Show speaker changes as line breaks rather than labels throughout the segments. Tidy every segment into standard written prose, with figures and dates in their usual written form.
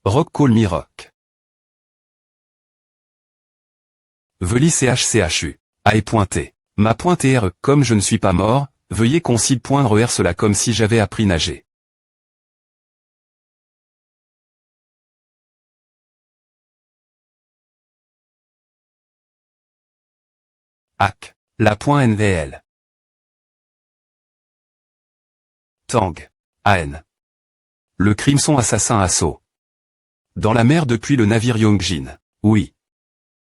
Rock call me rock. Veli chchu. A est pointé. Ma pointe R. Comme je ne suis pas mort, veuillez concile.er cela comme si j'avais appris nager. Hack. La point NVL. Tang. AN. Le crimson assassin assaut. Dans la mer depuis le navire Yongjin. Oui.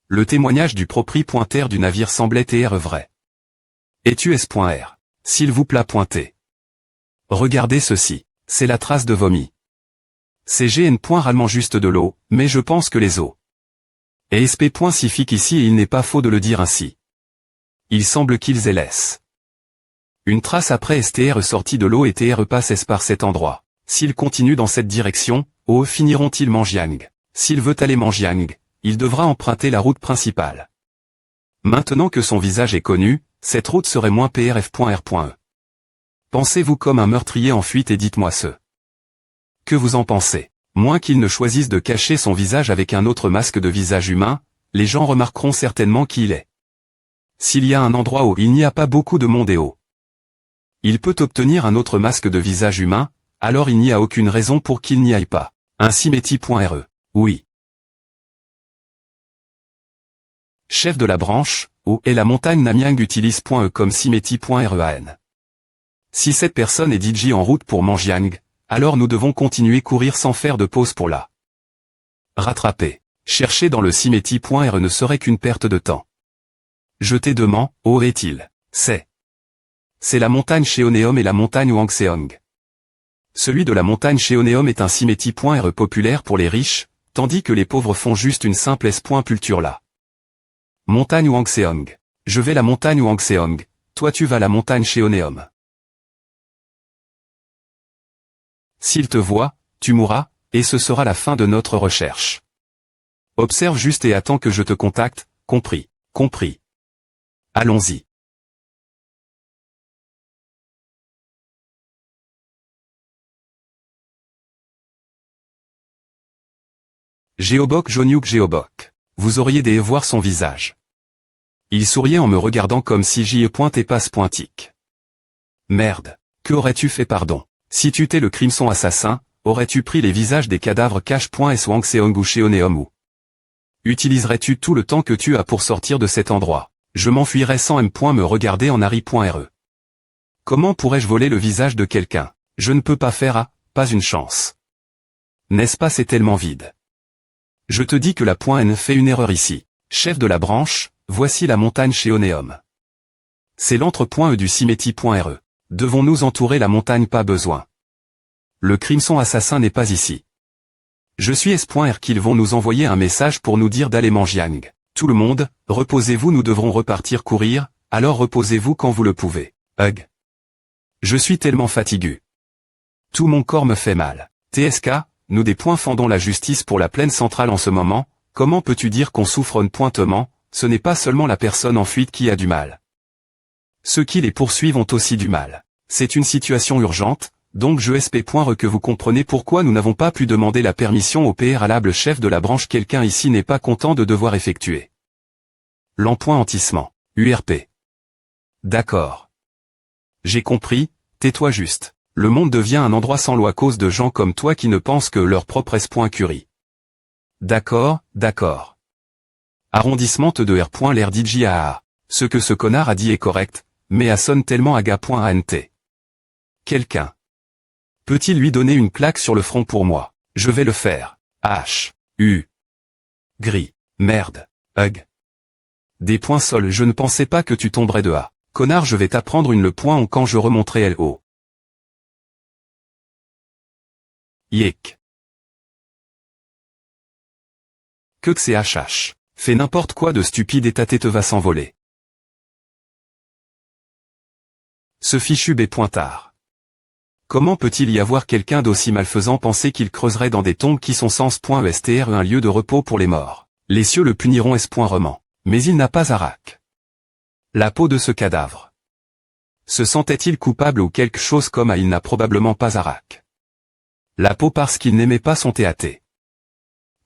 Le témoignage du propriétaire du navire semblait être vrai. Es-tu S.R. S'il vous plaît pointer. Regardez ceci. C'est la trace de vomi. C'est GN. Rarement juste de l'eau, mais je pense que les eaux. Et SP. Sifique ici et il n'est pas faux de le dire ainsi. Il semble qu'ils laissent une trace après STR sorti de l'eau et TR passe par cet endroit. S'ils continuent dans cette direction, finiront-ils Manjiang. S'il veut aller Manjiang, il devra emprunter la route principale. Maintenant que son visage est connu, cette route serait moins PRF.R.E. Pensez-vous comme un meurtrier en fuite et dites-moi ce que vous en pensez. Moins qu'il ne choisisse de cacher son visage avec un autre masque de visage humain, les gens remarqueront certainement qui il est. S'il y a un endroit où il n'y a pas beaucoup de monde et où il peut obtenir un autre masque de visage humain, alors il n'y a aucune raison pour qu'il n'y aille pas. Un Simeti.re. Oui. Chef de la branche, où est la montagne Namiang utilise.e comme Simeti.rean. Si cette personne est DJ en route pour Manjiang, alors nous devons continuer courir sans faire de pause pour la rattraper. Chercher dans le Simeti.re ne serait qu'une perte de temps. Je t'ai demandé, où est-il? C'est la montagne Cheoneum et la montagne Wangseong. Celui de la montagne Cheoneum est un Simeti.re populaire pour les riches, tandis que les pauvres font juste une simple S.Pulture là. Montagne Wangseong. Je vais la montagne Wangseong, toi tu vas la montagne Cheoneum. S'il te voit, tu mourras, et ce sera la fin de notre recherche. Observe juste et attends que je te contacte, compris, compris. Allons-y. Géobok Jonyuk Géobok. Vous auriez dû voir son visage. Il souriait en me regardant comme si j'y pointais pas pointique. Merde. Que aurais-tu fait pardon? Si tu étais le crimson assassin, aurais-tu pris les visages des cadavres Cache.S Wangseong ou Cheoneum ou utiliserais-tu tout le temps que tu as pour sortir de cet endroit? Je m'enfuirais sans me regarder en Harry.re. Comment pourrais-je voler le visage de quelqu'un? Je ne peux pas faire pas une chance. N'est-ce pas c'est tellement vide. Je te dis que la N fait une erreur ici. Chef de la branche, voici la montagne Cheoneum. C'est l'entre.e du Simeti.re. Devons-nous entourer la montagne? Pas besoin. Le crimson assassin n'est pas ici. Je suis S.R qu'ils vont nous envoyer un message pour nous dire d'aller Manjiang. Tout le monde, reposez-vous nous devrons repartir courir, alors reposez-vous quand vous le pouvez. Hug. Je suis tellement fatigué. Tout mon corps me fait mal. TSK, nous des points fendons la justice pour la plaine centrale en ce moment, comment peux-tu dire qu'on souffre pointement? Ce n'est pas seulement la personne en fuite qui a du mal. Ceux qui les poursuivent ont aussi du mal. C'est une situation urgente, donc je SP.re que vous comprenez pourquoi nous n'avons pas pu demander la permission au préalable chef de la branche. Quelqu'un ici n'est pas content de devoir effectuer l'empointissement. URP. D'accord. J'ai compris, tais-toi juste. Le monde devient un endroit sans loi à cause de gens comme toi qui ne pensent que leur propre S.Curie. D'accord, d'accord. Arrondissement de R. L'air DJAA. Ce que ce connard a dit est correct, mais a sonne tellement aga.ant. Quelqu'un peut-il lui donner une claque sur le front pour moi? Je vais le faire. H. U. Gris. Merde. Hug. Des points sols. Je ne pensais pas que tu tomberais de A. Connard, je vais t'apprendre une le point en quand je remonterai LO. Yek. Que c'est HH. Fais n'importe quoi de stupide et ta tête va s'envoler. Ce fichu B-pointard. Comment peut-il y avoir quelqu'un d'aussi malfaisant penser qu'il creuserait dans des tombes qui sont sans .estr un lieu de repos pour les morts? Les cieux le puniront S.roman. Mais il n'a pas Arak. La peau de ce cadavre. Se sentait-il coupable ou quelque chose comme il n'a probablement pas Arak. La peau parce qu'il n'aimait pas son TAT.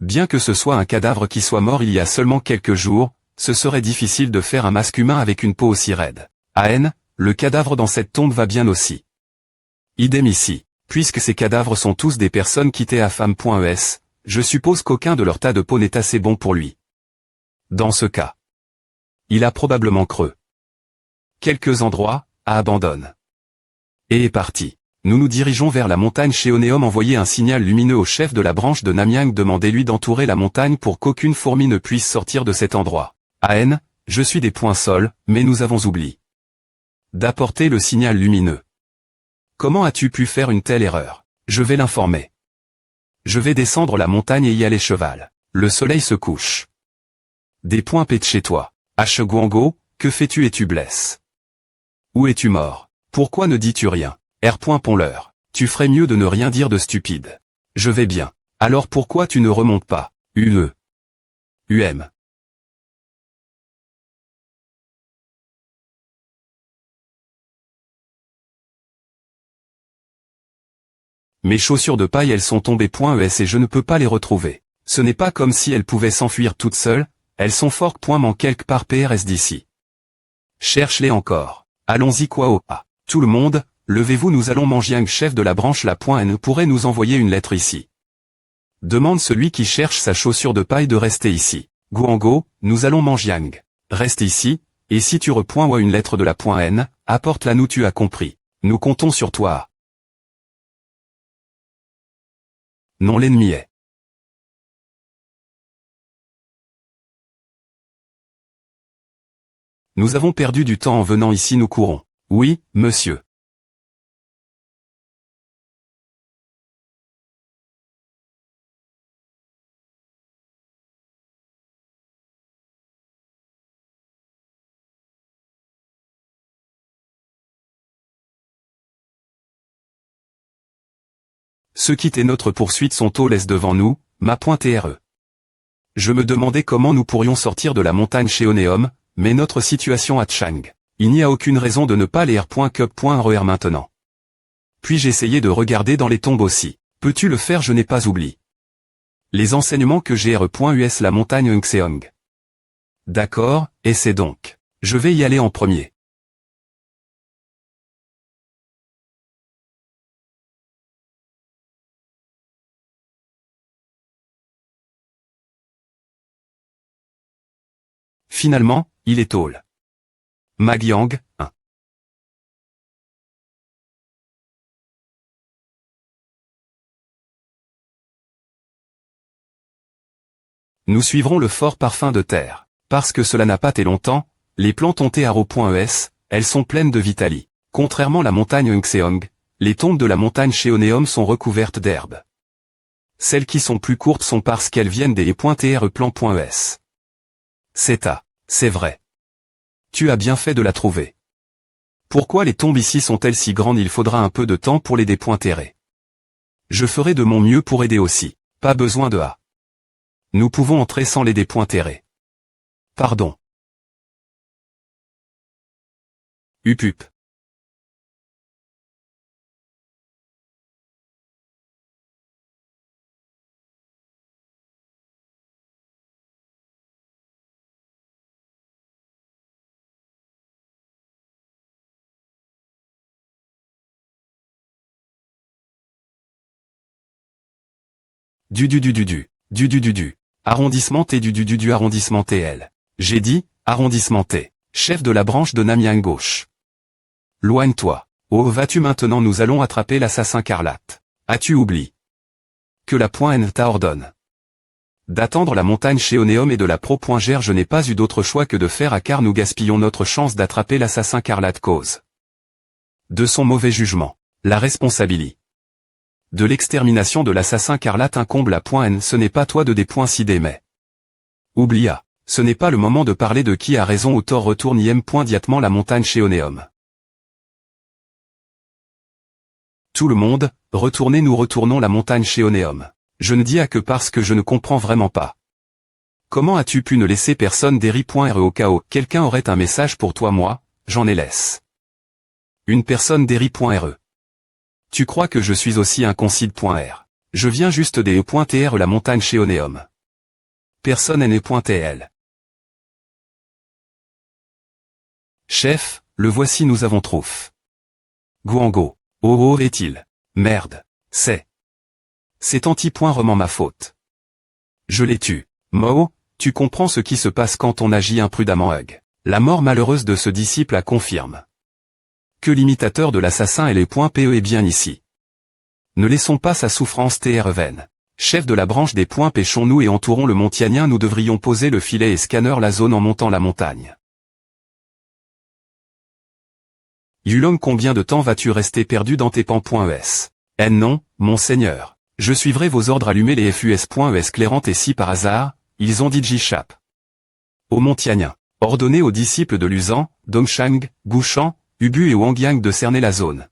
Bien que ce soit un cadavre qui soit mort il y a seulement quelques jours, ce serait difficile de faire un masque humain avec une peau aussi raide. AN, le cadavre dans cette tombe va bien aussi. Idem ici. Puisque ces cadavres sont tous des personnes quittées à femme.es, je suppose qu'aucun de leur tas de peau n'est assez bon pour lui. Dans ce cas, il a probablement creux quelques endroits, abandonne. Et est parti. Nous nous dirigeons vers la montagne Chéonéum. Envoyer un signal lumineux au chef de la branche de Namyang. Demandez-lui d'entourer la montagne pour qu'aucune fourmi ne puisse sortir de cet endroit. AN, je suis des points sols, mais nous avons oublié d'apporter le signal lumineux. Comment as-tu pu faire une telle erreur? Je vais l'informer. Je vais descendre la montagne et y aller cheval. Le soleil se couche. Des points pètent chez toi. H. Guango, que fais-tu et tu blesses? Où es-tu mort? Pourquoi ne dis-tu rien? R. Pont-leur. Tu ferais mieux de ne rien dire de stupide. Je vais bien. Alors pourquoi tu ne remontes pas? UE. UM. Mes chaussures de paille elles sont tombées .es et je ne peux pas les retrouver. Ce n'est pas comme si elles pouvaient s'enfuir toutes seules, elles sont fort .man quelque part PRS d'ici. Cherche-les encore. Allons-y quoi. Tout le monde, levez-vous, nous allons manger. Un chef de la branche la .n pourrait nous envoyer une lettre ici. Demande celui qui cherche sa chaussure de paille de rester ici. Guango, nous allons manger. Reste ici, et si tu repoins une lettre de la .n, apporte-la nous. Tu as compris. Nous comptons sur toi. Non, l'ennemi est. Nous avons perdu du temps en venant ici, nous courons. Oui, monsieur. Ceux qui étaient notre poursuite sont au l'est devant nous, ma.re. Je me demandais comment nous pourrions sortir de la montagne Chéonéum, mais notre situation à Chang. Il n'y a aucune raison de ne pas les R.cup.RER maintenant. Puis-je essayer de regarder dans les tombes aussi? Peux-tu le faire? Je n'ai pas oublié les enseignements que j'ai R.us la montagne Ngseong. D'accord, essaie donc. Je vais y aller en premier. Finalement, il est tôle. Magyang, 1. Nous suivrons le fort parfum de terre. Parce que cela n'a pas été longtemps, les plantes ont été à .es, elles sont pleines de vitali. Contrairement à la montagne Ngseong, les tombes de la montagne Chéonéum sont recouvertes d'herbes. Celles qui sont plus courtes sont parce qu'elles viennent des .es. C'est vrai. Tu as bien fait de la trouver. Pourquoi les tombes ici sont-elles si grandes? Il faudra un peu de temps pour les dépointer. Je ferai de mon mieux pour aider aussi. Pas besoin de A. Nous pouvons entrer sans les dépointer. Pardon. Upup. Du. Arrondissement T du arrondissement TL. J'ai dit, arrondissement T. Chef de la branche de Namyang gauche. Loigne-toi. Oh, vas-tu maintenant? Nous allons attraper l'assassin Carlate. As-tu oublié que la .n t'ordonne d'attendre la montagne Chéonéum et de la pro.ger? Je n'ai pas eu d'autre choix que de faire à car nous gaspillons notre chance d'attraper l'assassin Carlate cause de son mauvais jugement. La responsabilité de l'extermination de l'assassin Carlate incombe la .n. Ce n'est pas toi de dépointer mais. Oublia. Ce n'est pas le moment de parler de qui a raison ou tort. Retourne immédiatement la montagne Chéonéum. Tout le monde, retournez, nous retournons la montagne Chéonéum. Je ne dis à que parce que je ne comprends vraiment pas. Comment as-tu pu ne laisser personne d'Eri.re au cas où quelqu'un aurait un message pour toi? Moi, j'en ai laisse. Une personne d'Eri.re. Tu crois que je suis aussi un concide.r? Je viens juste des E.tr la montagne Chéonéum. personne n'est.tl. Chef, le voici nous avons trouf. Guango. Oh est-il. Merde. C'est anti-roman ma faute. Je l'ai tué. Mo, tu comprends ce qui se passe quand on agit imprudemment Hug. La mort malheureuse de ce disciple la confirme. Que l'imitateur de l'assassin et les .pe est bien ici. Ne laissons pas sa souffrance Trven. Chef de la branche des pêchons-nous et entourons le mont Tianyin, nous devrions poser le filet et scanner la zone en montant la montagne. Yulong, combien de temps vas-tu rester perdu dans tes pans.es? Non, monseigneur. Je suivrai vos ordres, allumer les FUS.es clairantes et si par hasard, ils ont dit J-Chap. Au mont Tianyin. Ordonnez aux disciples de Luzan, Dongshang, Gushan, Ubu et Wangyang de cerner la zone.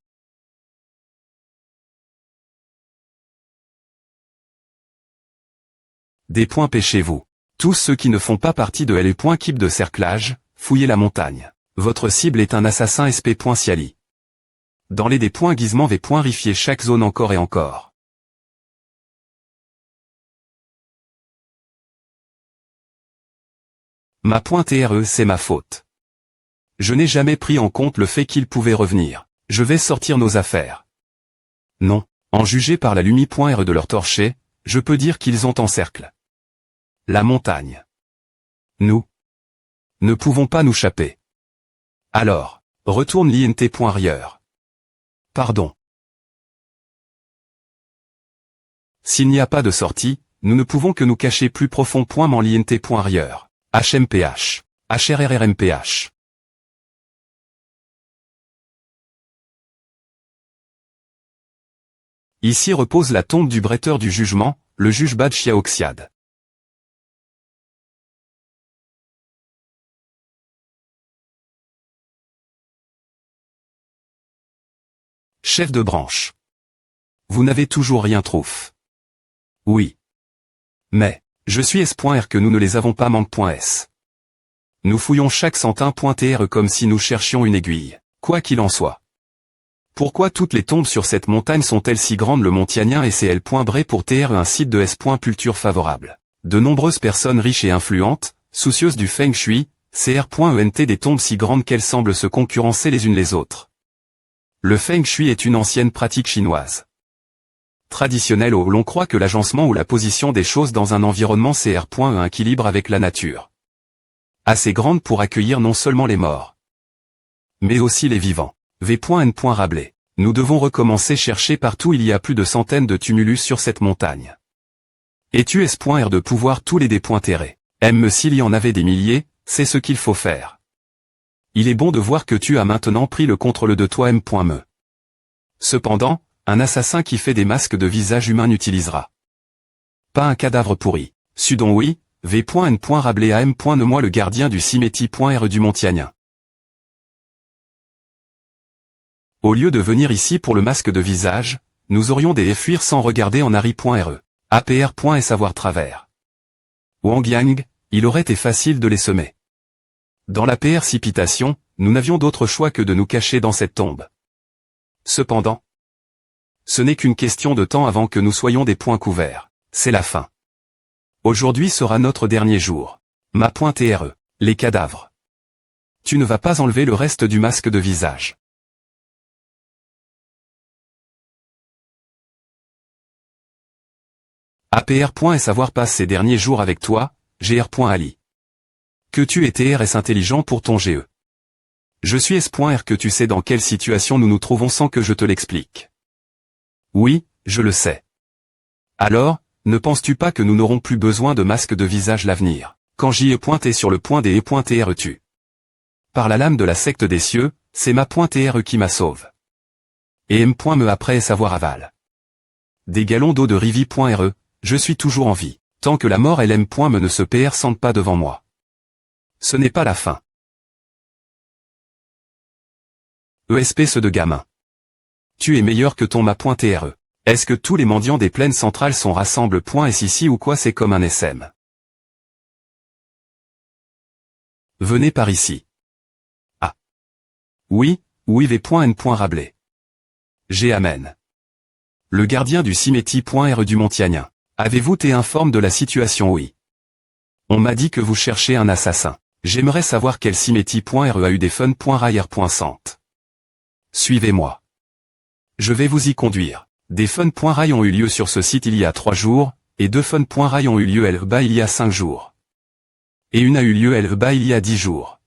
Des points pêchez-vous. Tous ceux qui ne font pas partie de LE.Keep de cerclage, fouillez la montagne. Votre cible est un assassin SP.Ciali. Dans les des.Guisement V.Rifiez chaque zone encore et encore. Ma.TRE c'est ma faute. Je n'ai jamais pris en compte le fait qu'il pouvait revenir. Je vais sortir nos affaires. Non, en juger par la Lumi.RE de leur torché, je peux dire qu'ils ont encerclé la montagne. Nous ne pouvons pas nous chapper. Alors, retourne l'INT.Rieur. Pardon. S'il n'y a pas de sortie, nous ne pouvons que nous cacher plus profond. l'INT.Rieur. HMPH. HRRRMPH. Ici repose la tombe du bretteur du jugement, le juge Bad Xiaoxiad. Chef de branche. Vous n'avez toujours rien trouvé. Oui. Mais, je suis S.R que nous ne les avons pas manque.s. Nous fouillons chaque centin.tr comme si nous cherchions une aiguille. Quoi qu'il en soit. Pourquoi toutes les tombes sur cette montagne sont-elles si grandes? Le mont Tianyin et CL.Bré pour TR un site de S.Culture favorable. De nombreuses personnes riches et influentes, soucieuses du Feng Shui, CR.ENT des tombes si grandes qu'elles semblent se concurrencer les unes les autres. Le Feng Shui est une ancienne pratique chinoise. Traditionnelle où l'on croit que l'agencement ou la position des choses dans un environnement CR.E un équilibre avec la nature. Assez grande pour accueillir non seulement les morts, mais aussi les vivants. V.N. Rabelais. Nous devons recommencer chercher partout, il y a plus de centaines de tumulus sur cette montagne. Et tu S.R de pouvoir tous les dépointer. M s'il y en avait des milliers, c'est ce qu'il faut faire. Il est bon de voir que tu as maintenant pris le contrôle de toi M.Me. Cependant, un assassin qui fait des masques de visage humain n'utilisera pas un cadavre pourri. Sudon oui, V.N. Rabelais à M.Ne moi le gardien du cimetière.R du mont Tianyin. Au lieu de venir ici pour le masque de visage, nous aurions des fuir sans regarder en Harry.re. APR. Savoir travers. Wangyang, il aurait été facile de les semer. Dans la précipitation, nous n'avions d'autre choix que de nous cacher dans cette tombe. Cependant, ce n'est qu'une question de temps avant que nous soyons des points couverts. C'est la fin. Aujourd'hui sera notre dernier jour. Ma.TRE. Les cadavres. Tu ne vas pas enlever le reste du masque de visage. APR. Savoir passe ces derniers jours avec toi, GR.Ali. Que tu es TRS intelligent pour ton GE. Je suis S.R que tu sais dans quelle situation nous nous trouvons sans que je te l'explique. Oui, je le sais. Alors, ne penses-tu pas que nous n'aurons plus besoin de masques de visage l'avenir? Quand j'y ai pointé sur le point des E.TR tu. Par la lame de la secte des cieux, c'est ma.TR qui m'a sauve. Et M.Me après savoir aval. Des galons d'eau de Rivi.RE, je suis toujours en vie, tant que la mort et l'M.Me ne se sentent pas devant moi. Ce n'est pas la fin. ESP ce de gamin. Tu es meilleur que ton ma.TRE. Est-ce que tous les mendiants des plaines centrales sont rassemble.S ici ou quoi? C'est comme un SM. Venez par ici. Ah. Oui, V.N. Rabelais. J'ai amen. Le gardien du cimetière.R du mont Tianyin. Avez-vous été informe de la situation? Oui. On m'a dit que vous cherchez un assassin. J'aimerais savoir quel cimeti.re a eu des fun.rai.sant. Suivez-moi. Je vais vous y conduire. Des fun.rai ont eu lieu sur ce site il y a 3 jours, et 2 fun.rai ont eu lieu là-bas il y a 5 jours. Et une a eu lieu là-bas il y a 10 jours.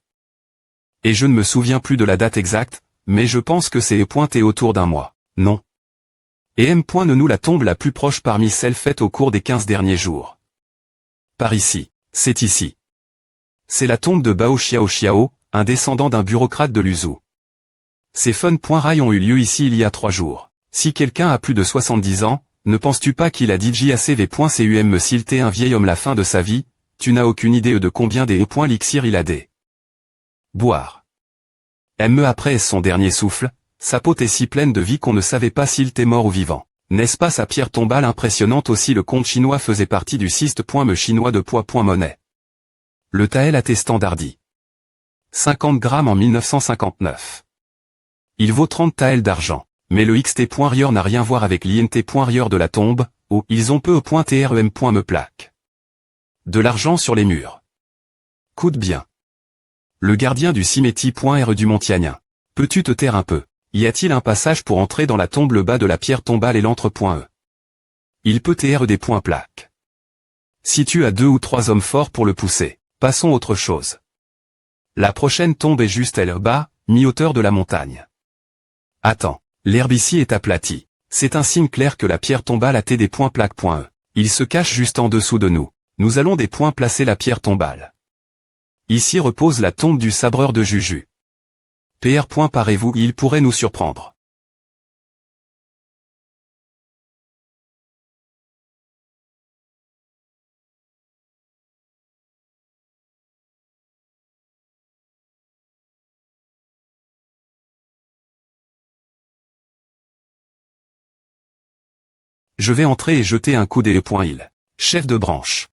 Et je ne me souviens plus de la date exacte, mais je pense que c'est pointé autour d'un mois. Non. Et M. ne nous la tombe la plus proche parmi celles faites au cours des 15 derniers jours. Par ici. C'est ici. C'est la tombe de Bao Xiao, un descendant d'un bureaucrate de l'Uzhou. Ces fun.rai ont eu lieu ici il y a 3 jours. Si quelqu'un a plus de 70 ans, ne penses-tu pas qu'il a dit JACV.cum me silter un vieil homme la fin de sa vie, tu n'as aucune idée de combien des l'ixir il a des. Boire. Me après son dernier souffle, sa peau est si pleine de vie qu'on ne savait pas s'il était mort ou vivant. N'est-ce pas sa pierre tombale impressionnante aussi? Le compte chinois faisait partie du système chinois de poids.monnaie. Le Tael a été standardi. 50 grammes en 1959. Il vaut 30 Tael d'argent. Mais le xt.rior n'a rien à voir avec l'int.rior de la tombe, ou ils ont peu .trem. Me plaque. De l'argent sur les murs. Coûte bien. Le gardien du cimeti.re du Montiagnin. Peux-tu te taire un peu? Y a-t-il un passage pour entrer dans la tombe le bas de la pierre tombale et l'entre.e? Il peut tr des points plaques. Si tu as 2 ou 3 hommes forts pour le pousser, passons autre chose. La prochaine tombe est juste là-bas, mi-hauteur de la montagne. Attends, l'herbe ici est aplatie. C'est un signe clair que la pierre tombale a des points plaques.e. Il se cache juste en dessous de nous. Nous allons des points placer la pierre tombale. Ici repose la tombe du sabreur de Juju. PR. Parez-vous, il pourrait nous surprendre. Je vais entrer et jeter un coup d'œil. Il. Chef de branche.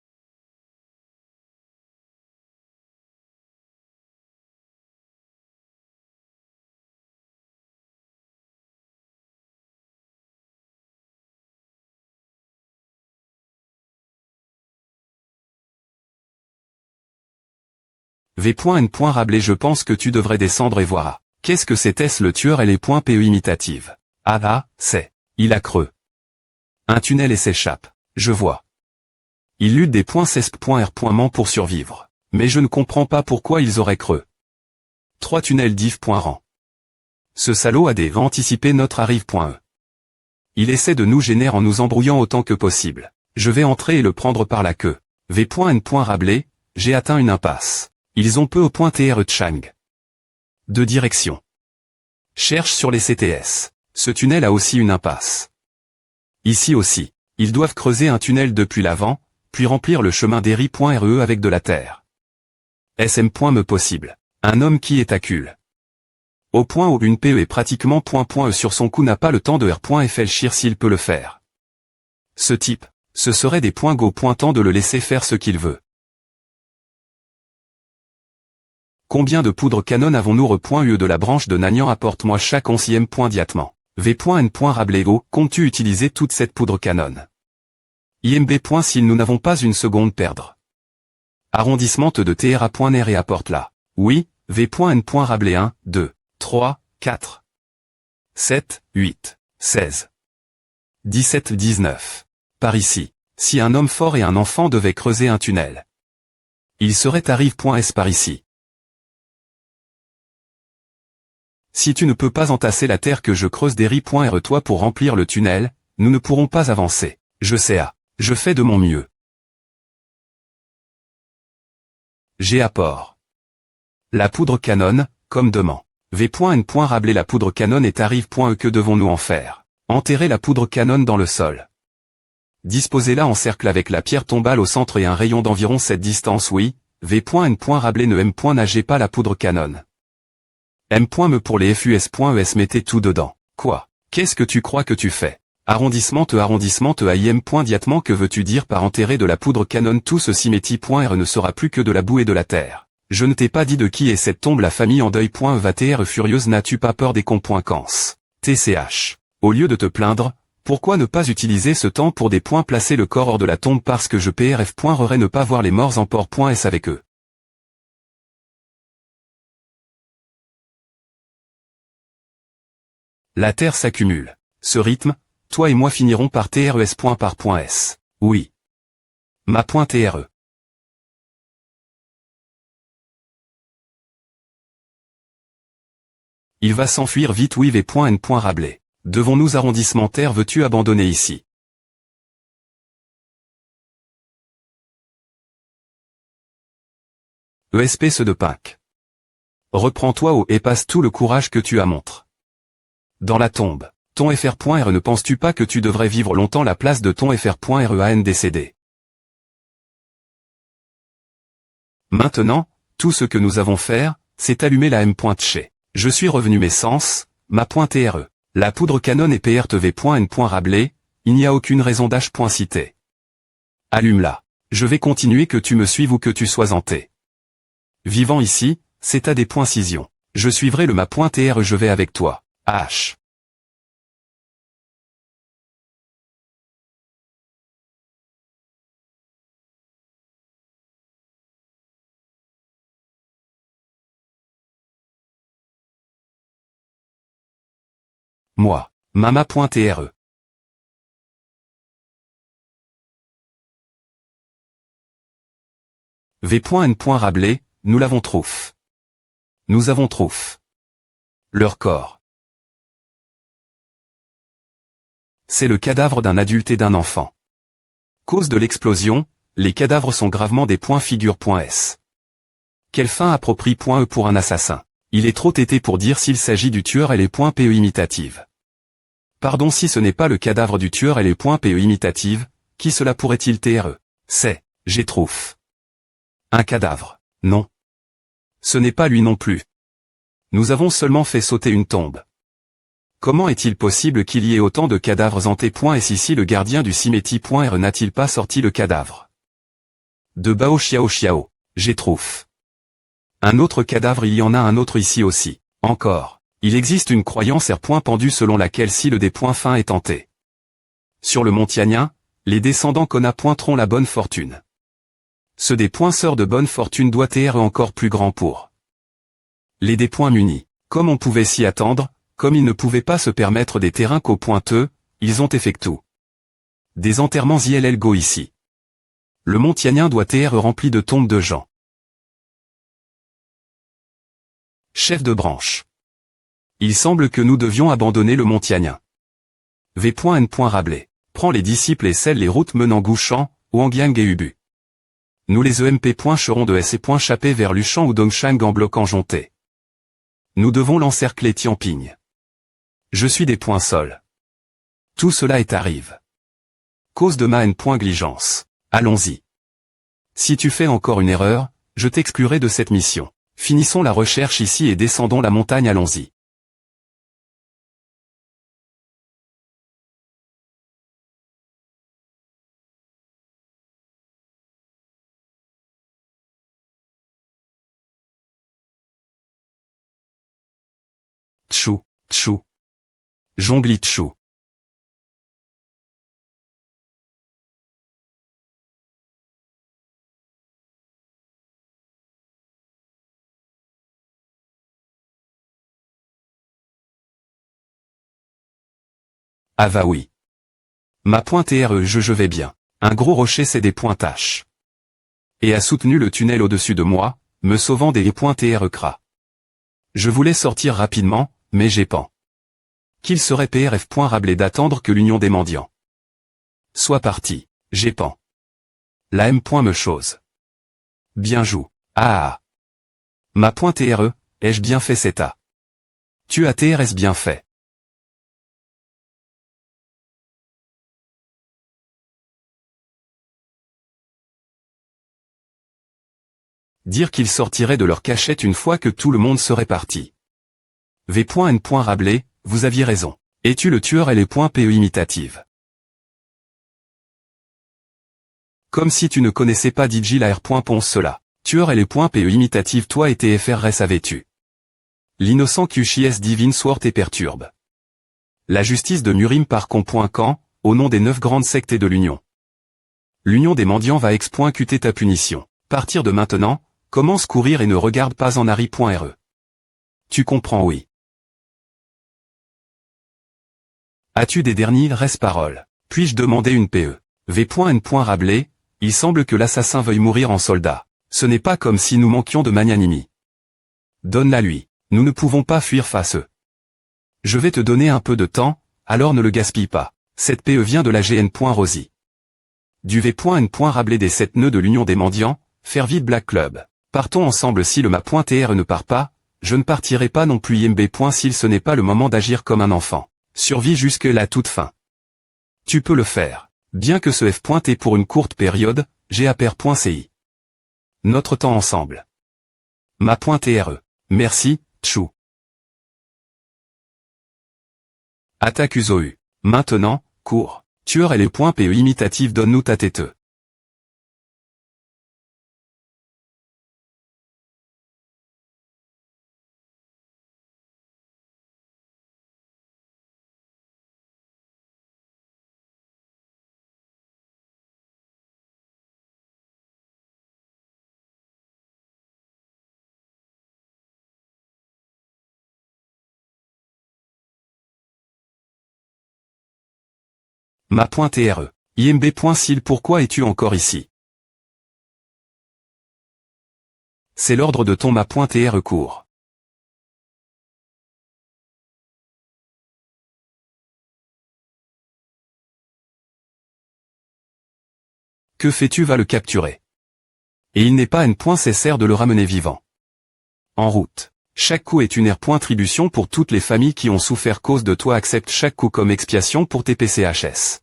V.N. Rabelais, je pense que tu devrais descendre et voir. Qu'est-ce que c'était-ce le tueur et les points PE imitative? C'est. Il a creux. Un tunnel et s'échappe. Je vois. Il lutte des points cesp.r.ment pour survivre. Mais je ne comprends pas pourquoi ils auraient creux. 3 tunnels div.rang. Ce salaud a anticipé notre arrive.e. Il essaie de nous gêner en nous embrouillant autant que possible. Je vais entrer et le prendre par la queue. V.N. Rabelais, j'ai atteint une impasse. Ils ont peu au point TR Chang. 2 directions. Cherche sur les CTS. Ce tunnel a aussi une impasse. Ici aussi. Ils doivent creuser un tunnel depuis l'avant, puis remplir le chemin d'Eri.re avec de la terre. SM. Me possible. Un homme qui est à cul. Au point où une PE est pratiquement .E sur son cou n'a pas le temps de R.Flchir s'il peut le faire. Ce type, ce serait des points go pointant de le laisser faire ce qu'il veut. Combien de poudre canon avons-nous re.ue de la branche de Nagnan? Apporte-moi chaque 11e point diatement. V.N. Rabelais, comptes-tu utiliser toute cette poudre canon? IMB. Si nous n'avons pas une seconde perdre. Arrondissement de TRA.NR et apporte-la. Oui, V.N. Rabelais 1, 2, 3, 4, 7, 8, 16, 17, 19. Par ici. Si un homme fort et un enfant devaient creuser un tunnel. Il serait arrive.s par ici. Si tu ne peux pas entasser la terre que je creuse d'Eri.re toi pour remplir le tunnel, nous ne pourrons pas avancer. Je sais je fais de mon mieux. J'ai apport. La poudre canon, comme demain. V.N. Rabelais, la poudre canon est arrive.e. Que devons-nous en faire? Enterrer la poudre canon dans le sol. Disposez-la en cercle avec la pierre tombale au centre et un rayon d'environ cette distance. Oui, V.N. Rabelais ne nagez pas la poudre canon. M.me pour les FUS.es mettez tout dedans. Quoi? Qu'est-ce que tu crois que tu fais? Arrondissement AIM. Diatement, que veux-tu dire par enterrer de la poudre canon? Tout ce cimeti.r ne sera plus que de la boue et de la terre. Je ne t'ai pas dit de qui est cette tombe. La famille en deuil.va tr furieuse. N'as-tu pas peur des cons.cans? TCH. Au lieu de te plaindre, Pourquoi ne pas utiliser ce temps pour des points placer le corps hors de la tombe parce que je prf.rerai ne pas voir les morts en port.s avec eux. La Terre s'accumule. Ce rythme, toi et moi finirons par TRES. Par .s. Oui. Ma .TRE. Il va s'enfuir vite oui v.n. Rabelais. Devons-nous arrondissement Terre veux-tu abandonner ici? ESP ce de Pâques. Reprends-toi au et passe tout le courage que tu as montre. Dans la tombe. Ton fr.re ne penses-tu pas que tu devrais vivre longtemps la place de ton fr.rean décédé? Maintenant, tout ce que nous avons faire, c'est allumer la m.tché. Je suis revenu mes sens, ma .TRE. La poudre canon et PRTV.N. Rabelais, il n'y a aucune raison d'H.cité. Allume-la. Je vais continuer que tu me suives ou que tu sois en T. Vivant ici, c'est à des points scission. Je suivrai le ma .TRE je vais avec toi. H. Moi. Mama.TRE. V.N. Rabelais, nous l'avons trouf. Nous avons trouf. Leur corps. C'est le cadavre d'un adulte et d'un enfant. Cause de l'explosion, les cadavres sont gravement des .figure.s. Quelle fin approprie.e pour un assassin. Il est trop têté pour dire s'il s'agit du tueur et les .pe imitative. Pardon si ce n'est pas le cadavre du tueur et les .pe imitative, qui cela pourrait-il TRE? C'est, j'ai trouf. Un cadavre. Non. Ce n'est pas lui non plus. Nous avons seulement fait sauter une tombe. Comment est-il possible qu'il y ait autant de cadavres en T.S ici le gardien du cimetière.R n'a-t-il pas sorti le cadavre? De Bao Xiao, j'ai trouf. Un autre cadavre il y en a un autre ici aussi. Encore. Il existe une croyance R. pendue selon laquelle si le fin est tenté. Sur le mont Tianyin, les descendants Kona pointeront la bonne fortune. Ce sœurs de bonne fortune doit être encore plus grand pour les munis. Comme on pouvait s'y attendre, comme ils ne pouvaient pas se permettre des terrains qu'au pointeux, ils ont effectué des enterrements ILL ici. Le mont Tianyin doit être rempli de tombes de gens. Chef de branche. Il semble que nous devions abandonner le mont Tianyin. V.N. Rabelais. Prends les disciples et scelle les routes menant Gouchan, Wangyang et Ubu. Nous les EMP. Cheron de S et Chapé vers Luchan ou Dongshang en bloc enjonté. Nous devons l'encercler Tianping. Je suis des sol. Tout cela est arrive. Cause de ma N.Gligence. Allons-y. Si tu fais encore une erreur, je t'exclurai de cette mission. Finissons la recherche ici et descendons la montagne allons-y. Tchou. Jongli tchou. Ah va oui. Ma .TRE je vais bien. Un gros rocher c'est des H. Et a soutenu le tunnel au-dessus de moi, me sauvant des .TRE cra. Je voulais sortir rapidement, mais j'ai pan. Qu'il serait PRF. Rabelais d'attendre que l'union des mendiants soit partie. J'ai pan. La M. Me chose. Bien joue. Ah. Ma .TRE, ai-je bien fait cet A? Tu as TRS bien fait. Dire qu'ils sortiraient de leur cachette une fois que tout le monde serait parti. V.N. Rabelais, vous aviez raison. Es-tu le tueur et les .pe imitative? Comme si tu ne connaissais pas DJ la R. Ponce cela. Tueur et les .pe imitative toi et tes FRS avais-tu? L'innocent QCS divine sword et perturbe. La justice de Murim par Camp. Au nom des 9 grandes sectes et de l'Union. L'Union des mendiants va exécuter ta punition. Partir de maintenant, commence courir et ne regarde pas en arrière.re. Tu comprends oui. As-tu des dernières paroles? Puis-je demander une PE? V.N. Rabelais, il semble que l'assassin veuille mourir en soldat. Ce n'est pas comme si nous manquions de magnanimité. Donne-la lui. Nous ne pouvons pas fuir face eux. Je vais te donner un peu de temps, alors ne le gaspille pas. Cette PE vient de la GN. Rosy. Du V.N. Rabelais des 7 nœuds de l'Union des mendiants, faire vite Black Club. Partons ensemble si le ma.tr ne part pas, je ne partirai pas non plus IMB. S'il ce n'est pas le moment d'agir comme un enfant. Survie jusque la toute fin. Tu peux le faire. Bien que ce F.T pour une courte période, GAPR.ci. Notre temps ensemble. Ma.tr. Merci, Tchou. Attaque USOU. Maintenant, cours. Tueur et les .PE imitatif donne-nous ta tête. Ma.tr. IMB.sil pourquoi es-tu encore ici? C'est l'ordre de ton ma.tr cours. Que fais-tu va le capturer. Et il n'est pas nécessaire de le ramener vivant. En route. Chaque coup est une tribution pour toutes les familles qui ont souffert cause de toi. Accepte chaque coup comme expiation pour tes PCHS.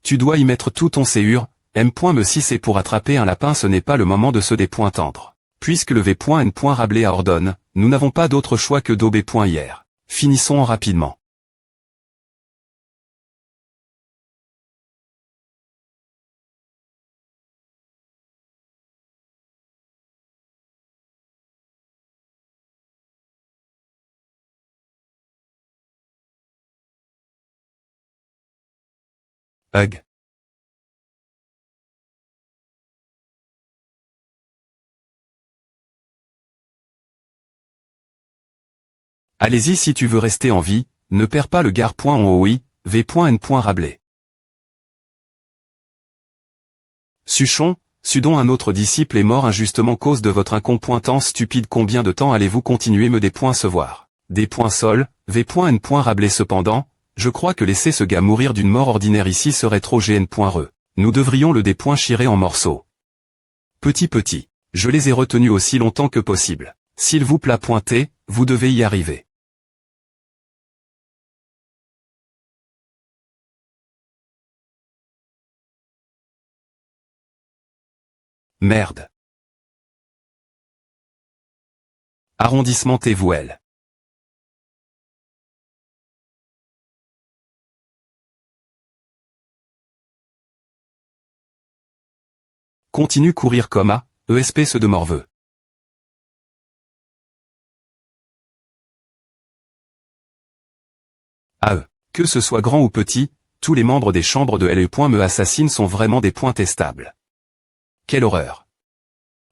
Tu dois y mettre tout ton séur. M.me si c'est pour attraper un lapin ce n'est pas le moment de se dépointendre. Puisque le V.N. Rabelais ordonne, nous n'avons pas d'autre choix que d'OB.hier. Finissons rapidement. Hug. Allez-y si tu veux rester en vie, ne perds pas le gare.en V.N. Rabelais. Suchon, Sudon un autre disciple est mort injustement cause de votre incompétence stupide. Combien de temps allez-vous continuer me décevoir? Sol, V.N. Rabelais cependant, je crois que laisser ce gars mourir d'une mort ordinaire ici serait trop GN.re. Nous devrions le chirer en morceaux. Petit, je les ai retenus aussi longtemps que possible. S'il vous plaît pointer, vous devez y arriver. Merde. Arrondissement Tévouel. Continue courir comme A, ESP se de Morveux. AE. Que ce soit grand ou petit, tous les membres des chambres de LE.me assassinent sont vraiment des points testables. Quelle horreur.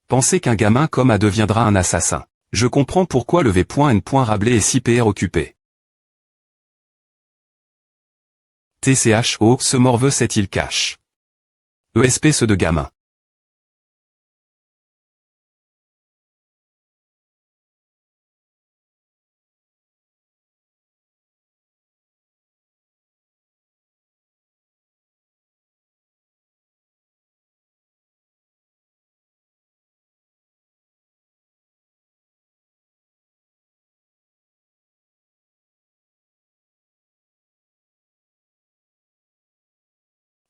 Pensez qu'un gamin comme A deviendra un assassin. Je comprends pourquoi le V.N. Rabelais est si PR occupé. TCHO, ce morveux c'est-il cache. ESP ce de gamin.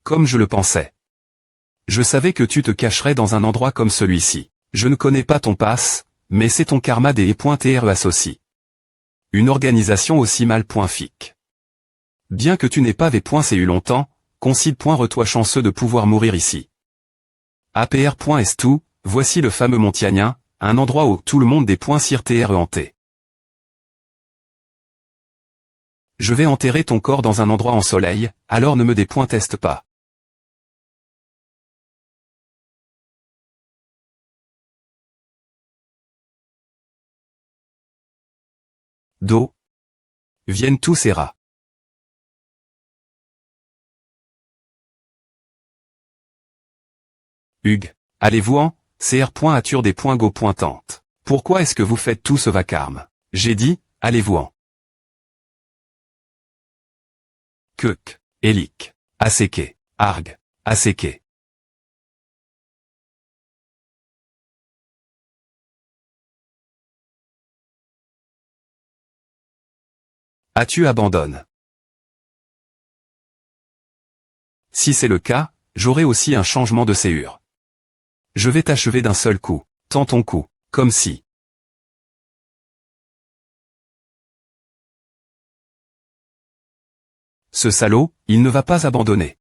Comme je le pensais. Je savais que tu te cacherais dans un endroit comme celui-ci. Je ne connais pas ton passe, mais c'est ton karma des E.TRE associe. Une organisation aussi mal .fic. Bien que tu n'aies pas V.cu longtemps, considère-toi chanceux de pouvoir mourir ici. APR.S2, voici le fameux Montianien, un endroit où tout le monde des .CIR-TRE hanté. Je vais enterrer ton corps dans un endroit en soleil, alors ne me teste pas. Do. Viennent tous ces rats. Hugues. Allez-vous-en, cr.ature des.go.tente. Pourquoi est-ce que vous faites tout ce vacarme? J'ai dit, allez-vous-en. Keuk. Élic. Aseke. Arg. Aseke. As-tu abandonné? Si c'est le cas, j'aurai aussi un changement de séure. Je vais t'achever d'un seul coup, tends ton cou, comme si. Ce salaud, il ne va pas abandonner.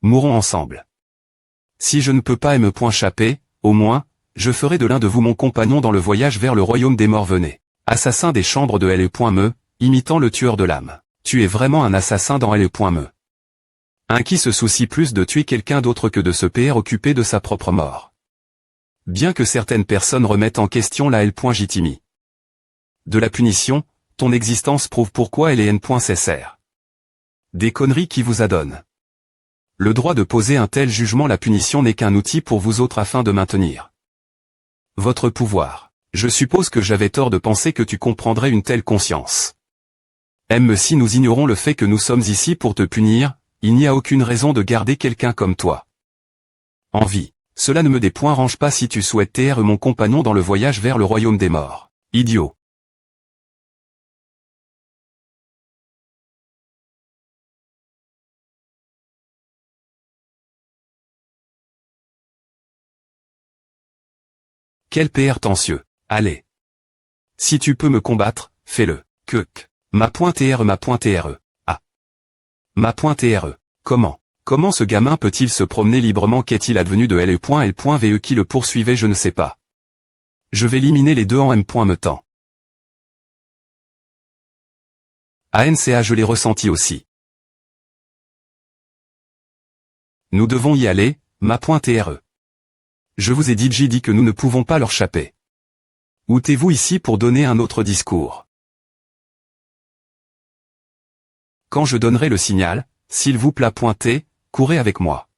Mourons ensemble. Si je ne peux pas me chapper, au moins, je ferai de l'un de vous mon compagnon dans le voyage vers le royaume des morts. Venez. Assassin des chambres de L.me, imitant le tueur de l'âme. Tu es vraiment un assassin dans L.me. Un qui se soucie plus de tuer quelqu'un d'autre que de se préoccuper de sa propre mort. Bien que certaines personnes remettent en question la L.jitimi. De la punition, ton existence prouve pourquoi elle est N.cr. Des conneries qui vous adonnent. Le droit de poser un tel jugement, la punition n'est qu'un outil pour vous autres afin de maintenir votre pouvoir. Je suppose que j'avais tort de penser que tu comprendrais une telle conscience. Si nous ignorons le fait que nous sommes ici pour te punir, il n'y a aucune raison de garder quelqu'un comme toi en vie. Cela ne me dérange pas si tu souhaites être mon compagnon dans le voyage vers le royaume des morts. Idiot. Quel PR tensieux. Allez. Si tu peux me combattre, fais-le. Keuk. Ma.TRE. Ah. Ma.TRE. Comment ce gamin peut-il se promener librement? Qu'est-il advenu de L.L.ve qui le poursuivait? Je ne sais pas. Je vais éliminer les deux en me temps. ANCA, je l'ai ressenti aussi. Nous devons y aller, ma.TRE. Je vous ai dit que nous ne pouvons pas leur chapper. Ôtez-vous ici pour donner un autre discours. Quand je donnerai le signal, s'il vous plaît, courez avec moi.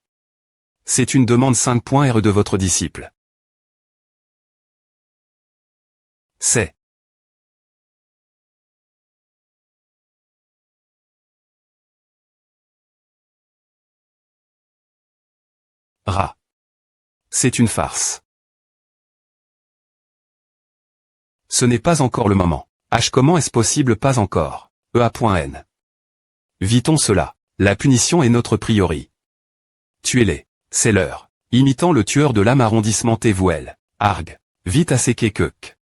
C'est une demande 5.R de votre disciple. C'est. Ra. C'est une farce. Ce n'est pas encore le moment. H. Comment est-ce possible? Pas encore. EA.N. Vitons cela. La punition est notre priori. Tuez-les. C'est l'heure. Imitant le tueur de l'âme arrondissement T-Vouel. Arg. Vite à séquer Keuk.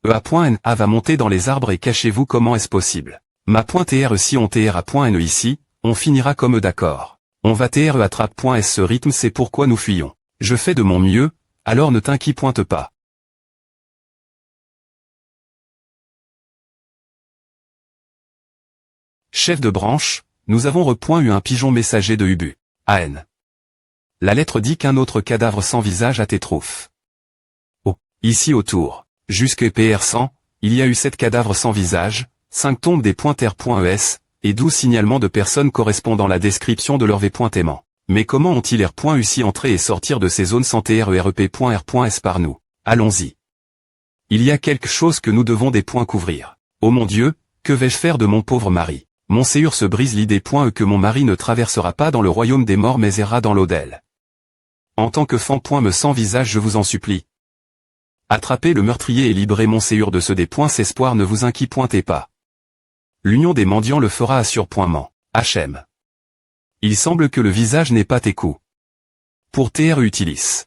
EA.N. A va monter dans les arbres et cachez-vous. Comment est-ce possible? Ma.TR si on TR.N ici, on finira comme eux d'accord. On va TR attrape.S ce rythme, c'est pourquoi nous fuyons. Je fais de mon mieux, alors ne t'inquiète pas. Chef de branche, nous avons eu un pigeon messager de Ubu. AN. La lettre dit qu'un autre cadavre sans visage a été trouvé. Oh, ici autour, jusque PR100, il y a eu 7 cadavres sans visage, 5 tombes des .r.es, et 12 signalements de personnes correspondant à la description de leur V.aimant. Mais comment ont-ils R.U entrer et sortir de ces zones sans TRERP.R.S par nous? Allons-y. Il y a quelque chose que nous devons couvrir. Oh mon Dieu, que vais-je faire de mon pauvre mari? Mon séhur se brise l'idée que mon mari ne traversera pas dans le royaume des morts mais errera dans l'au-del. En tant que fan me sans visage je vous en supplie. Attrapez le meurtrier et libérez mon séhur de ce des espoir ne vous inquiétez pas. L'union des mendiants le fera assurément. HM. Il semble que le visage n'est pas tes coups. Pour TR utilis.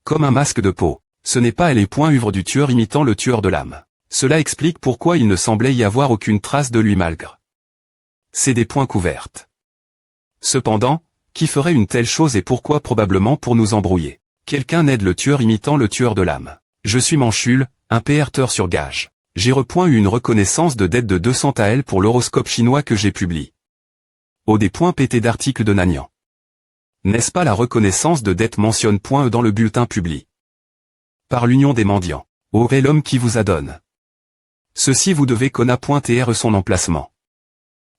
Comme un masque de peau, ce n'est pas les œuvre du tueur imitant le tueur de l'âme. Cela explique pourquoi il ne semblait y avoir aucune trace de lui malgré. C'est des points couvertes. Cependant, qui ferait une telle chose et pourquoi? Probablement pour nous embrouiller. Quelqu'un aide le tueur imitant le tueur de l'âme. Je suis Manchul, un PR sur gage. J'ai eu une reconnaissance de dette de 200 AL pour l'horoscope chinois que j'ai publié. Au des points PT d'article de Nanyang. N'est-ce pas la reconnaissance de dette mentionne .e dans le bulletin publié? Par l'union des mendiants. Ô l'homme qui vous adonne. Ceci vous devez conna.tr son emplacement.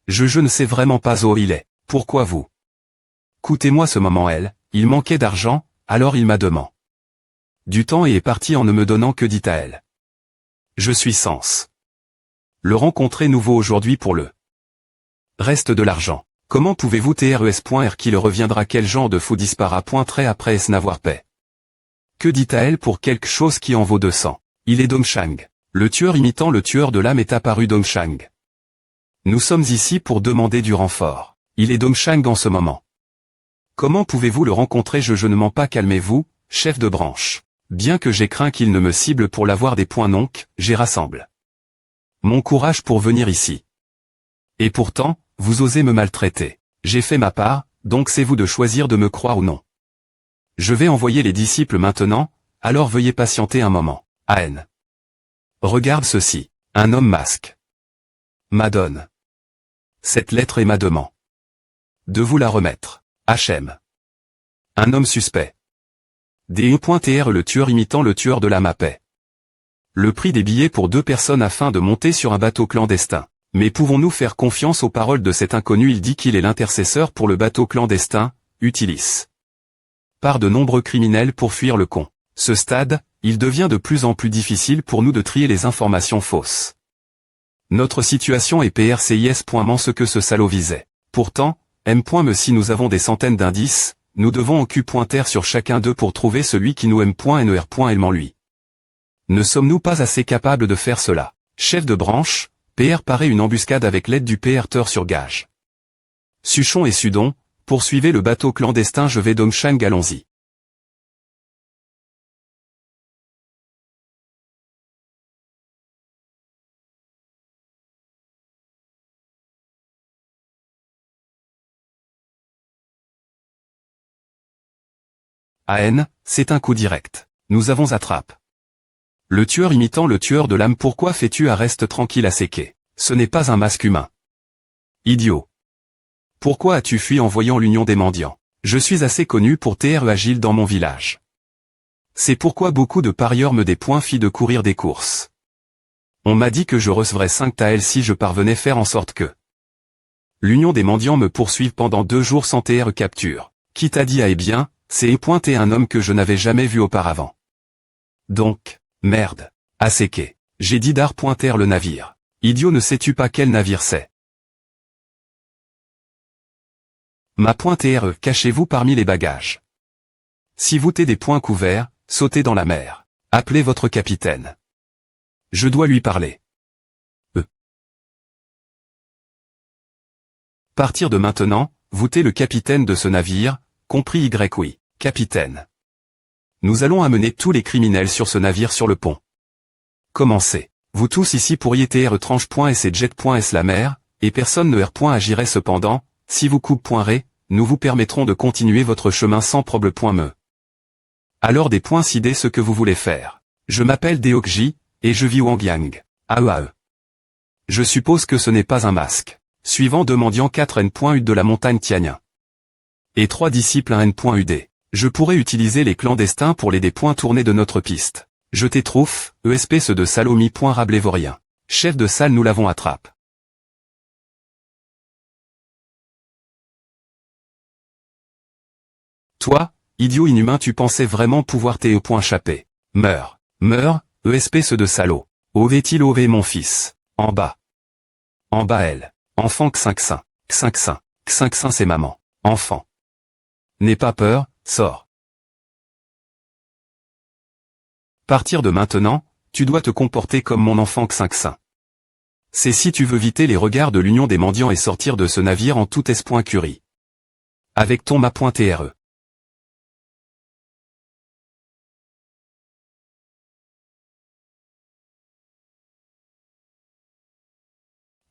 Je ne sais vraiment pas où il est. Pourquoi vous? Coûtez-moi ce moment il manquait d'argent, alors il m'a demandé du temps et est parti en ne me donnant que dit à elle. Je suis sens. Le rencontrer nouveau aujourd'hui pour le reste de l'argent. Comment pouvez-vous TRES.R qu'il reviendra quel genre de fou dispara .trait après es n'avoir paix? Que dit à elle pour quelque chose qui en vaut 200? Il est Dongshang. Le tueur imitant le tueur de l'âme est apparu Dongshang. Nous sommes ici pour demander du renfort. Il est Dongshang en ce moment. Comment pouvez-vous le rencontrer? Je ne mens pas, calmez-vous, chef de branche. Bien que j'ai craint qu'il ne me cible pour l'avoir des points donc, j'ai rassemble mon courage pour venir ici. Et pourtant, vous osez me maltraiter. J'ai fait ma part, donc c'est vous de choisir de me croire ou non. Je vais envoyer les disciples maintenant, alors veuillez patienter un moment. AN. Regarde ceci. Un homme masque. Madone. Cette lettre est ma demande. De vous la remettre. HM. Un homme suspect. DE.TR le tueur imitant le tueur de l'âme à paix. Le prix des billets pour 2 personnes afin de monter sur un bateau clandestin. Mais pouvons-nous faire confiance aux paroles de cet inconnu? Il dit qu'il est l'intercesseur pour le bateau clandestin, Utilis. Par de nombreux criminels pour fuir le con. Ce stade, il devient de plus en plus difficile pour nous de trier les informations fausses. Notre situation est PRCIS.ment ce que ce salaud visait. Pourtant, M.me si nous avons des centaines d'indices, nous devons en Q.R sur chacun d'eux pour trouver celui qui nous M.NER.ment lui. Ne sommes-nous pas assez capables de faire cela? Chef de branche, PR paraît une embuscade avec l'aide du PR sur gage. Suchon et Sudon, poursuivez le bateau clandestin, je vais Dongshang, allons-y. AN, c'est un coup direct. Nous avons attrape. Le tueur imitant le tueur de l'âme. Pourquoi fais-tu à reste tranquille à séquer? Ce n'est pas un masque humain. Idiot. Pourquoi as-tu fui en voyant l'union des mendiants? Je suis assez connu pour TR agile dans mon village. C'est pourquoi beaucoup de parieurs me fit de courir des courses. On m'a dit que je recevrais 5 taels si je parvenais faire en sorte que l'union des mendiants me poursuive pendant 2 jours sans TR capture. Qui t'a dit? Ah eh bien, c'est pointé un homme que je n'avais jamais vu auparavant. Donc, merde. À séquer. J'ai dit d'art.r le navire. Idiot, ne sais-tu pas quel navire c'est? Ma .r cachez-vous parmi les bagages. Si vous t'es des points couverts, sautez dans la mer. Appelez votre capitaine. Je dois lui parler. Partir de maintenant, vous t'es le capitaine de ce navire, compris Y oui, capitaine. Nous allons amener tous les criminels sur ce navire sur le pont. Commencez. Vous tous ici pourriez TR tranche.s et jet.s la mer, et personne ne R.agirait cependant, si vous coupe.ré, nous vous permettrons de continuer votre chemin sans problème.me. Alors des points sidez ce que vous voulez faire. Je m'appelle Deokji, et je vis Wangyang. AEAE. Je suppose que ce n'est pas un masque. Suivant demandiant 4 N.U de la montagne Tianyin. Et 3 disciples à N.UD. Je pourrais utiliser les clandestins pour les points tournés de notre piste. Je t'étrouffe, espèce de Salomie. Rablévorien. Chef de salle, nous l'avons attrape. Toi, idiot inhumain, tu pensais vraiment pouvoir t'échapper. Meurs. Meurs, espèce de salaud. Ove-t-il ové mon fils. En bas. En bas elle. Enfant Xinxin. Xinxin. Xinxin c'est maman. Enfant. N'aie pas peur, sors. Partir de maintenant, tu dois te comporter comme mon enfant Xinxin. C'est si tu veux éviter les regards de l'Union des mendiants et sortir de ce navire en toute curie. Avec ton ma.tre.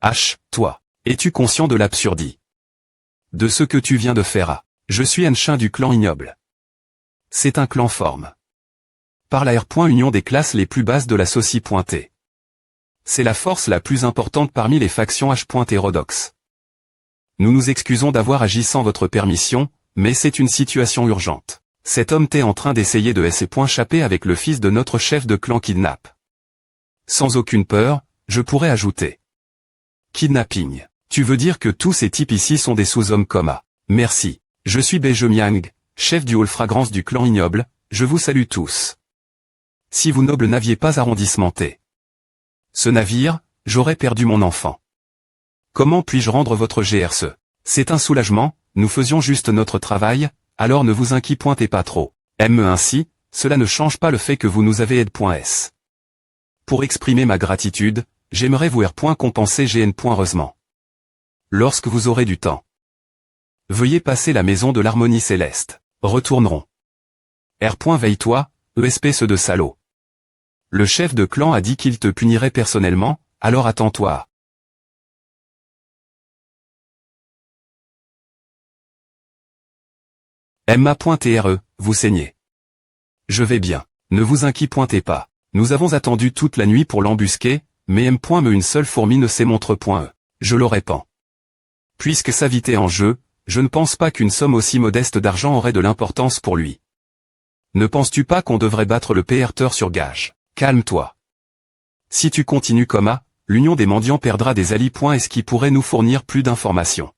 H, toi. Es-tu conscient de l'absurdie de ce que tu viens de faire à? Je suis un chien du clan ignoble. C'est un clan forme. Par la R.Union des classes les plus basses de la Socie.T. C'est la force la plus importante parmi les factions H.Hérodoxe. Nous nous excusons d'avoir agi sans votre permission, mais c'est une situation urgente. Cet homme t'est en train d'essayer de s'échapper avec le fils de notre chef de clan kidnap. Sans aucune peur, je pourrais ajouter. Kidnapping. Tu veux dire que tous ces types ici sont des sous-hommes comme A. Merci. Je suis Bejemiang, chef du hall fragrance du clan ignoble, je vous salue tous. Si vous nobles n'aviez pas arrondissementé ce navire, j'aurais perdu mon enfant. Comment puis-je rendre votre GRC? C'est un soulagement, nous faisions juste notre travail, alors ne vous inquiétez pas trop. Me ainsi, cela ne change pas le fait que vous nous avez aidé.s. Pour exprimer ma gratitude, j'aimerais vous compenser heureusement. Lorsque vous aurez du temps. Veuillez passer la maison de l'harmonie céleste. Retournerons. Veille-toi, espèce de salaud. Le chef de clan a dit qu'il te punirait personnellement, alors attends-toi. Emma.tre, vous saignez. Je vais bien. Ne vous inquiétez pas. Nous avons attendu toute la nuit pour l'embusquer, mais M.me une seule fourmi ne s'émontre.e. Je l'aurais pan. Puisque sa vie est en jeu, je ne pense pas qu'une somme aussi modeste d'argent aurait de l'importance pour lui. Ne penses-tu pas qu'on devrait battre le P.R. sur gage? Calme-toi. Si tu continues comme A, l'Union des mendiants perdra des alliés. Est-ce qui pourrait nous fournir plus d'informations?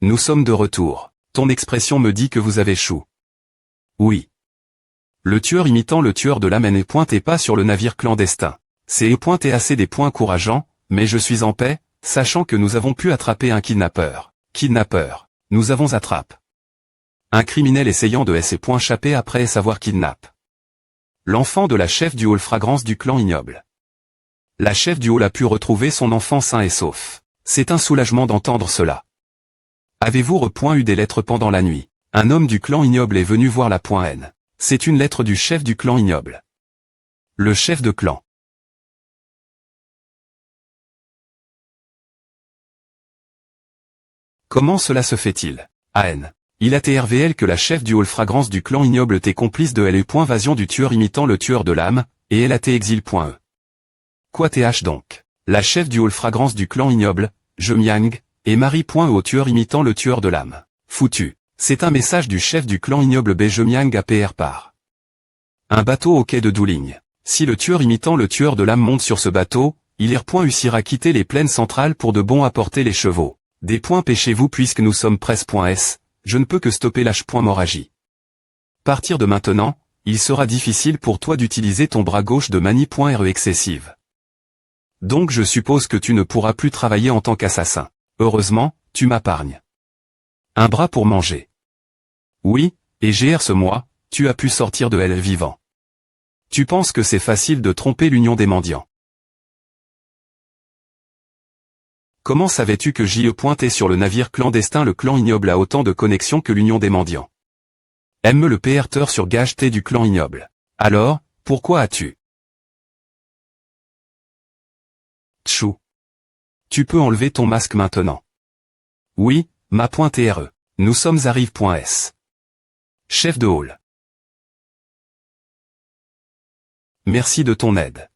Nous sommes de retour. Ton expression me dit que vous avez chou. Oui. Le tueur imitant le tueur de l'âme n'est pas sur le navire clandestin. C'est assez des points encourageants, mais je suis en paix, sachant que nous avons pu attraper un kidnappeur. Kidnappeur. Nous avons attrapé un criminel essayant de s'échapper après savoir kidnap l'enfant de la chef du hall fragrance du clan ignoble. La chef du hall a pu retrouver son enfant sain et sauf. C'est un soulagement d'entendre cela. Avez-vous eu des lettres pendant la nuit? Un homme du clan ignoble est venu voir la .N. C'est une lettre du chef du clan ignoble. Le chef de clan. Comment cela se fait-il? AN. Il a TRVL que la chef du hall fragrance du clan ignoble t'est complice de l'Vasion du tueur imitant le tueur de l'âme, et elle a exil.e. Quoi TH donc? La chef du hall fragrance du clan ignoble, Jemiang, et Marie.e au tueur imitant le tueur de l'âme. Foutu. C'est un message du chef du clan ignoble Bejemiang à PR par un bateau au quai de Douling. Si le tueur imitant le tueur de l'âme monte sur ce bateau, il réussira à quitter les plaines centrales pour de bon apporter les chevaux. Des points pêchez-vous puisque nous sommes presse.s, je ne peux que stopper l'H.Moragie. Partir de maintenant, il sera difficile pour toi d'utiliser ton bras gauche de manie.re excessive. Donc je suppose que tu ne pourras plus travailler en tant qu'assassin. Heureusement, tu m'épargnes. Un bras pour manger. Oui, et ce mois, tu as pu sortir de elle vivant. Tu penses que c'est facile de tromper l'Union des mendiants. Comment savais-tu que j'y sur le navire clandestin? Le clan ignoble a autant de connexions que l'Union des mendiants. Aime le PR sur gage T du clan ignoble. Alors, pourquoi as-tu Tchou. Tu peux enlever ton masque maintenant. Oui, ma.tre. Nous sommes arrive.s. Chef de hall. Merci de ton aide.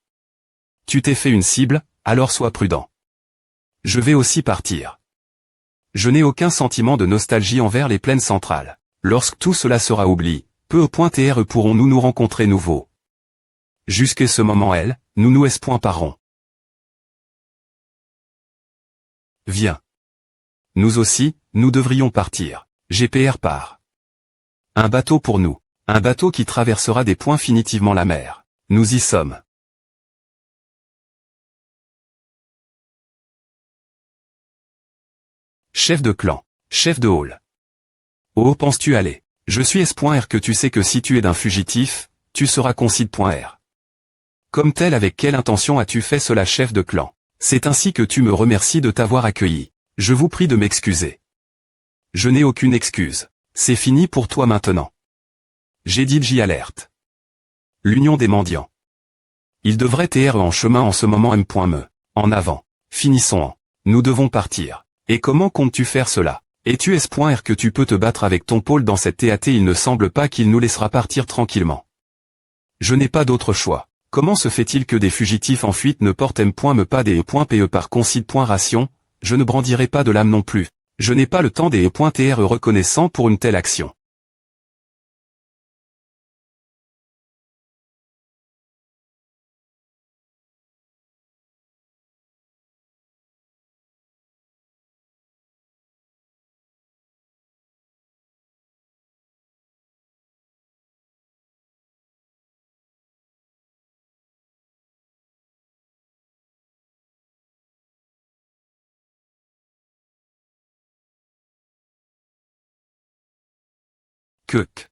Tu t'es fait une cible, alors sois prudent. Je vais aussi partir. Je n'ai aucun sentiment de nostalgie envers les plaines centrales. Lorsque tout cela sera oublié, peu.tr pourrons-nous nous rencontrer nouveau. Jusqu'à ce moment nous nous parons. Viens. Nous aussi, nous devrions partir. GPR part. Un bateau pour nous. Un bateau qui traversera définitivement la mer. Nous y sommes. Chef de clan. Chef de hall. Où penses-tu aller? Je suis S.R que tu sais que si tu es d'un fugitif, tu seras concide.R. Comme tel, avec quelle intention as-tu fait cela, chef de clan? C'est ainsi que tu me remercies de t'avoir accueilli. Je vous prie de m'excuser. Je n'ai aucune excuse. C'est fini pour toi maintenant. J'ai dit J alerte. L'union des mendiants. Il devrait être en chemin en ce moment M.me. En avant. Finissons en. Nous devons partir. Et comment comptes-tu faire cela? Es-tu S.R que tu peux te battre avec ton pôle dans cette TAT? Il ne semble pas qu'il nous laissera partir tranquillement. Je n'ai pas d'autre choix. Comment se fait-il que des fugitifs en fuite ne portent M.me pas des E.PE par concide.ration? Je ne brandirai pas de lame non plus. Je n'ai pas le temps des E.TR reconnaissant pour une telle action. Keuk.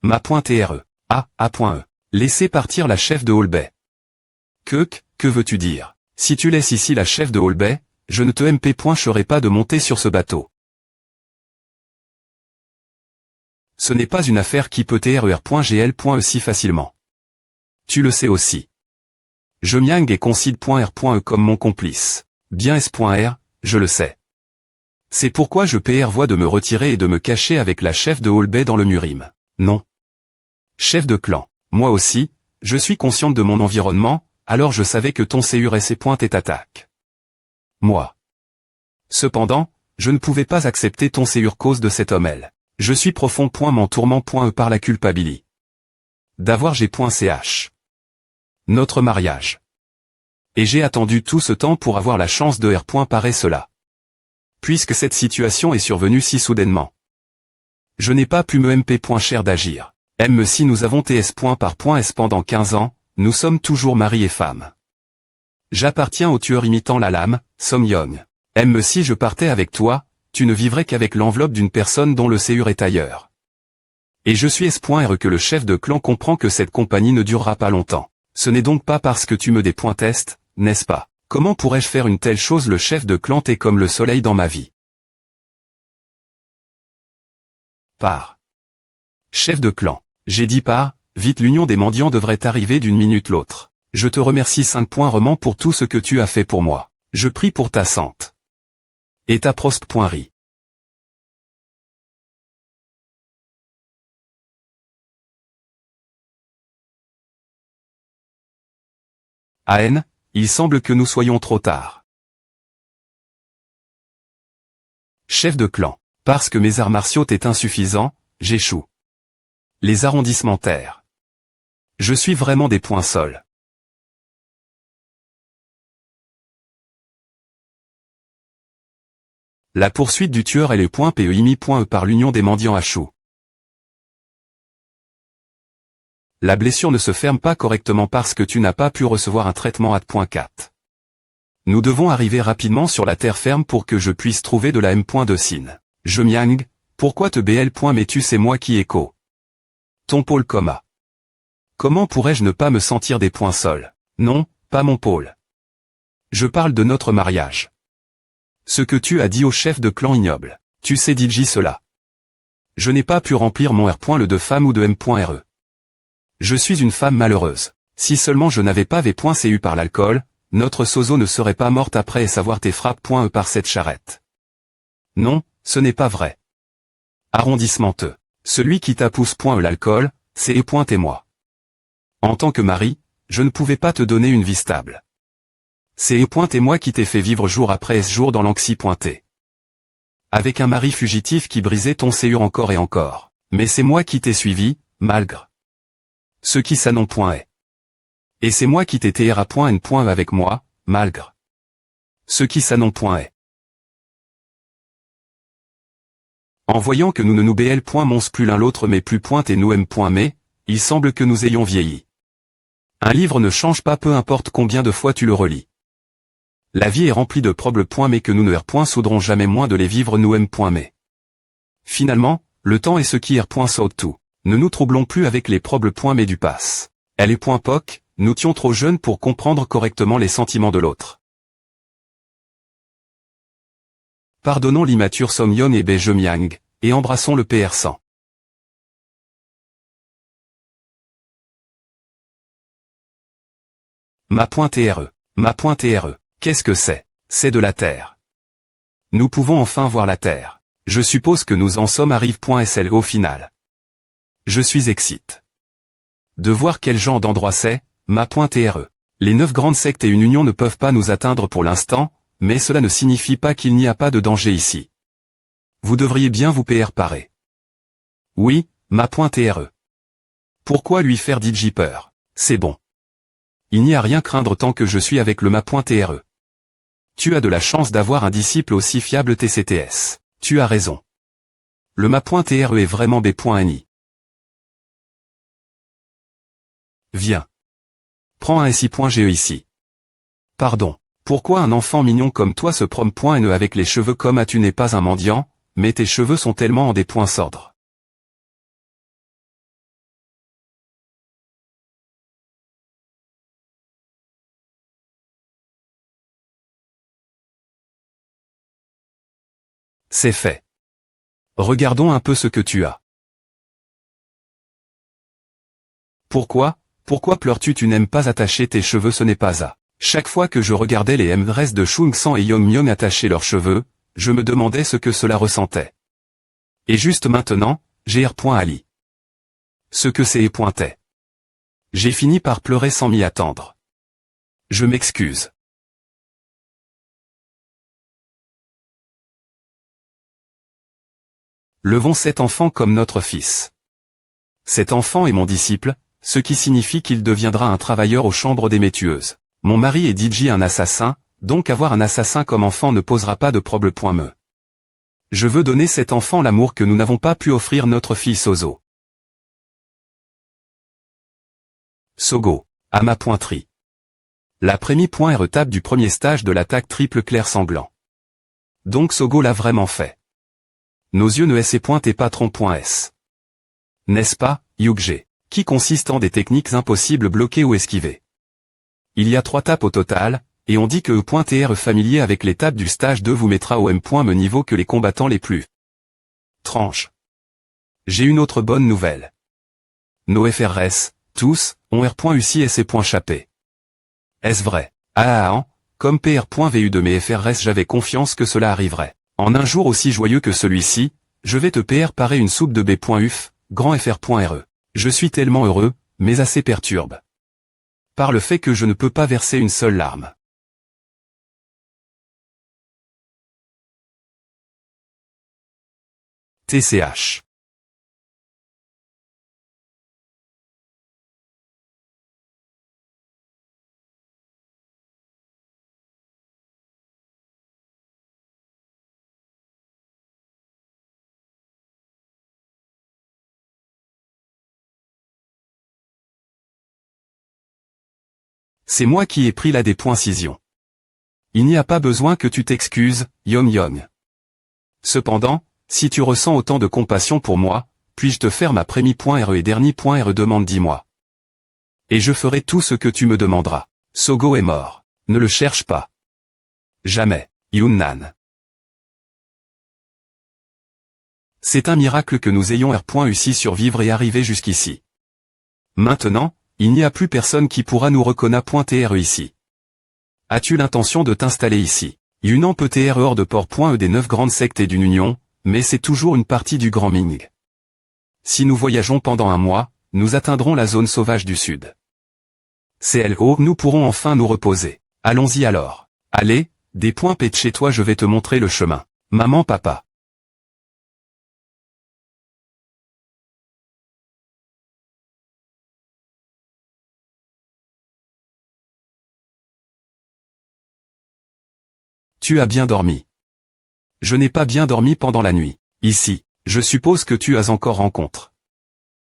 Ma.TRE. A.E. Laissez partir la chef de Holbay. Keuk, que veux-tu dire? Si tu laisses ici la chef de Holbay, je ne te MP.cherai pas de monter sur ce bateau. Ce n'est pas une affaire qui peut TRER.GL.E si facilement. Tu le sais aussi. Je Miang et concide.R.E comme mon complice. Bien S.R, je le sais. C'est pourquoi je prévois de me retirer et de me cacher avec la chef de Holbay dans le Murim. Non. Chef de clan. Moi aussi, je suis consciente de mon environnement, alors je savais que ton CURS est attaque. Moi. Cependant, je ne pouvais pas accepter ton CUR cause de cet homme L. Je suis profond. Mon tourment. Par la culpabilité. D'avoir G.ch. Notre mariage. Et j'ai attendu tout ce temps pour avoir la chance de R. Parer cela. Puisque cette situation est survenue si soudainement. Je n'ai pas pu me MP. Cher d'agir. M si nous avons TS. Par S pendant 15 ans, nous sommes toujours mari et femme. J'appartiens au tueur imitant la lame, Som Young. M si je partais avec toi, tu ne vivrais qu'avec l'enveloppe d'une personne dont le CUR est ailleurs. Et je suis S.R que le chef de clan comprend que cette compagnie ne durera pas longtemps. Ce n'est donc pas parce que tu me dépointestes, n'est-ce pas? Comment pourrais-je faire une telle chose? Le chef de clan est comme le soleil dans ma vie. Par. Chef de clan. J'ai dit par, vite l'union des mendiants devrait arriver d'une minute l'autre. Je te remercie 5 remans pour tout ce que tu as fait pour moi. Je prie pour ta santé. Et ta prospe.ri. AN, il semble que nous soyons trop tard. Chef de clan. Parce que mes arts martiaux est insuffisant, j'échoue. Les arrondissements terres. Je suis vraiment des points sols. La poursuite du tueur est le point PEIMI.E par l'union des mendiants à Chou. La blessure ne se ferme pas correctement parce que tu n'as pas pu recevoir un traitement AT.4. Nous devons arriver rapidement sur la terre ferme pour que je puisse trouver de la M.Docine. Je Miang, pourquoi te BL. Mais tu sais moi qui écho. Ton pôle coma. Comment pourrais-je ne pas me sentir des points sols? Non, pas mon pôle. Je parle de notre mariage. Ce que tu as dit au chef de clan ignoble. Tu sais DJ cela. Je n'ai pas pu remplir mon R. Le de femme ou de M.RE. Je suis une femme malheureuse. Si seulement je n'avais pas V.CU par l'alcool, notre sozo ne serait pas morte après savoir tes frappes.E par cette charrette. Non, ce n'est pas vrai. Arrondissement E. Celui qui t'appousse.E l'alcool, c'est et moi. En tant que mari, je ne pouvais pas te donner une vie stable. C'est et moi qui t'ai fait vivre jour après jour dans l'anxi.T. Avec un mari fugitif qui brisait ton CUR encore et encore. Mais c'est moi qui t'ai suivi, malgré. Ce qui ça non point est. Et c'est moi qui t'ai TR à point N point avec moi, malgré. Ce qui ça non point est. En voyant que nous ne nous BL point mons plus l'un l'autre mais plus pointe et nous M point mais, il semble que nous ayons vieilli. Un livre ne change pas peu importe combien de fois tu le relis. La vie est remplie de problèmes point mais que nous ne R point soudrons jamais moins de les vivre nous M point mais. Finalement, le temps est ce qui R point saute tout. Ne nous troublons plus avec les problèmes point mais du passe. Elle est point poc, nous tions trop jeunes pour comprendre correctement les sentiments de l'autre. Pardonnons l'immature Somyon et Bejemiang, et embrassons le PR100. Ma.TRE. Ma.TRE. Qu'est-ce que c'est? C'est de la Terre. Nous pouvons enfin voir la Terre. Je suppose que nous en sommes arrive.sl au final. Je suis excite. De voir quel genre d'endroit c'est, ma.TRE. Les 9 grandes sectes et une union ne peuvent pas nous atteindre pour l'instant, mais cela ne signifie pas qu'il n'y a pas de danger ici. Vous devriez bien vous parer. Oui, ma.TRE. Pourquoi lui faire DJ peur? C'est bon. Il n'y a rien craindre tant que je suis avec le ma.TRE. Tu as de la chance d'avoir un disciple aussi fiable TCTS. Tu as raison. Le ma.TRE est vraiment B.NI. Viens. Prends un SI.GE ici. Pardon. Pourquoi un enfant mignon comme toi se promeut.NE avec les cheveux comme tu n'es pas un mendiant, mais tes cheveux sont tellement en des points sordres. C'est fait. Regardons un peu ce que tu as. Pourquoi pleures-tu? Tu n'aimes pas attacher tes cheveux? Ce n'est pas à. Chaque fois que je regardais les M-Dress de Chung San et Yong Myung attacher leurs cheveux, je me demandais ce que cela ressentait. Et juste maintenant, j'ai R.Ali. Ce que c'est et pointait. J'ai fini par pleurer sans m'y attendre. Je m'excuse. Levons cet enfant comme notre fils. Cet enfant est mon disciple, ce qui signifie qu'il deviendra un travailleur aux chambres des métueuses. Mon mari est DJ un assassin, donc avoir un assassin comme enfant ne posera pas de problème. Je veux donner cet enfant l'amour que nous n'avons pas pu offrir notre fille Sozo. Sogo, à ma pointerie. La première.RE tape du premier stage de l'attaque triple clair sanglant. Donc Sogo l'a vraiment fait. Nos yeux ne S.et patron.s. N'est-ce pas, Yugje, qui consiste en des techniques impossibles bloquer ou esquiver. Il y a 3 tapes au total, et on dit que E.TR familier avec les tapes du stage 2 vous mettra au M.me niveau que les combattants les plus. Tranche. J'ai une autre bonne nouvelle. Nos FRS, tous, ont R.UCI et C.Chapé. Est-ce vrai? Comme PR.VU de mes FRS j'avais confiance que cela arriverait. En un jour aussi joyeux que celui-ci, je vais te parer une soupe de B.UF, grand FR.RE. Je suis tellement heureux, mais assez perturbe. Par le fait que je ne peux pas verser une seule larme. TCH. C'est moi qui ai pris la décision. Il n'y a pas besoin que tu t'excuses, Yong Yong. Cependant, si tu ressens autant de compassion pour moi, puis-je te faire ma première.RE et dernier.RE demande dis-moi. Et je ferai tout ce que tu me demanderas. Sogo est mort. Ne le cherche pas. Jamais, Yunnan. C'est un miracle que nous ayons R.UCI survivre et arriver jusqu'ici. Maintenant, il n'y a plus personne qui pourra nous reconnaître.TRE ici. As-tu l'intention de t'installer ici? Yunnan peut TR hors de port.E des 9 grandes sectes et d'une union, mais c'est toujours une partie du Grand Ming. Si nous voyageons pendant un mois, nous atteindrons la zone sauvage du sud. CLO, nous pourrons enfin nous reposer. Allons-y alors. Allez, des points P de chez toi je vais te montrer le chemin. Maman papa. Tu as bien dormi. Je n'ai pas bien dormi pendant la nuit. Ici, je suppose que tu as encore rencontre.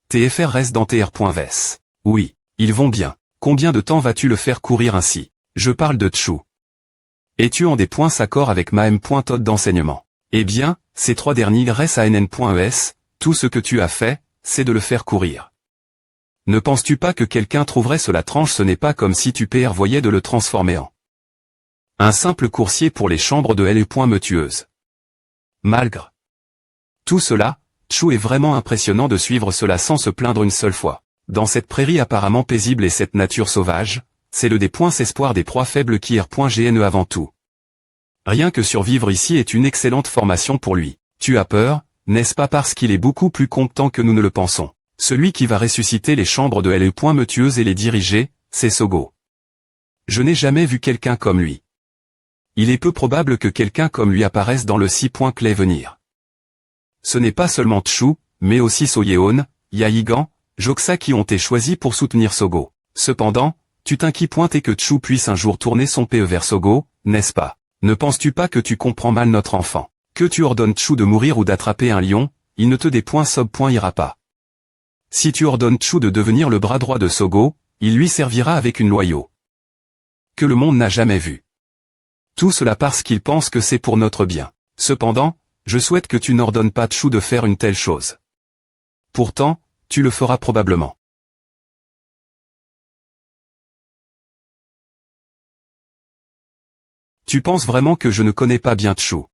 Tes FR restent dans tes R.Ves. Oui, ils vont bien. Combien de temps vas-tu le faire courir ainsi? Je parle de Tchou. Es-tu en des points s'accord avec ma M.Tod d'enseignement? Eh bien, ces 3 derniers restent à NN.ES, tout ce que tu as fait, c'est de le faire courir. Ne penses-tu pas que quelqu'un trouverait cela tranche? Ce n'est pas comme si tu voyais de le transformer en un simple coursier pour les chambres de L.Me tueuse. Malgré tout cela, Tchou est vraiment impressionnant de suivre cela sans se plaindre une seule fois. Dans cette prairie apparemment paisible et cette nature sauvage, c'est le des espoirs des proies faibles qui R.Gne avant tout. Rien que survivre ici est une excellente formation pour lui. Tu as peur, n'est-ce pas, parce qu'il est beaucoup plus compétent que nous ne le pensons. Celui qui va ressusciter les chambres de L.Me tueuse et les diriger, c'est Sogo. Je n'ai jamais vu quelqu'un comme lui. Il est peu probable que quelqu'un comme lui apparaisse dans le 6.Clé venir. Ce n'est pas seulement Tchou, mais aussi Soyeon, Yahigan, Joksa qui ont été choisis pour soutenir Sogo. Cependant, tu t'inquiètes que Tchou puisse un jour tourner son PE vers Sogo, n'est-ce pas? Ne penses-tu pas que tu comprends mal notre enfant? Que tu ordonnes Tchou de mourir ou d'attraper un lion, il ne te ira pas. Si tu ordonnes Tchou de devenir le bras droit de Sogo, il lui servira avec une loyauté que le monde n'a jamais vue. Tout cela parce qu'il pense que c'est pour notre bien. Cependant, je souhaite que tu n'ordonnes pas Tchou de faire une telle chose. Pourtant, tu le feras probablement. Tu penses vraiment que je ne connais pas bien Tchou?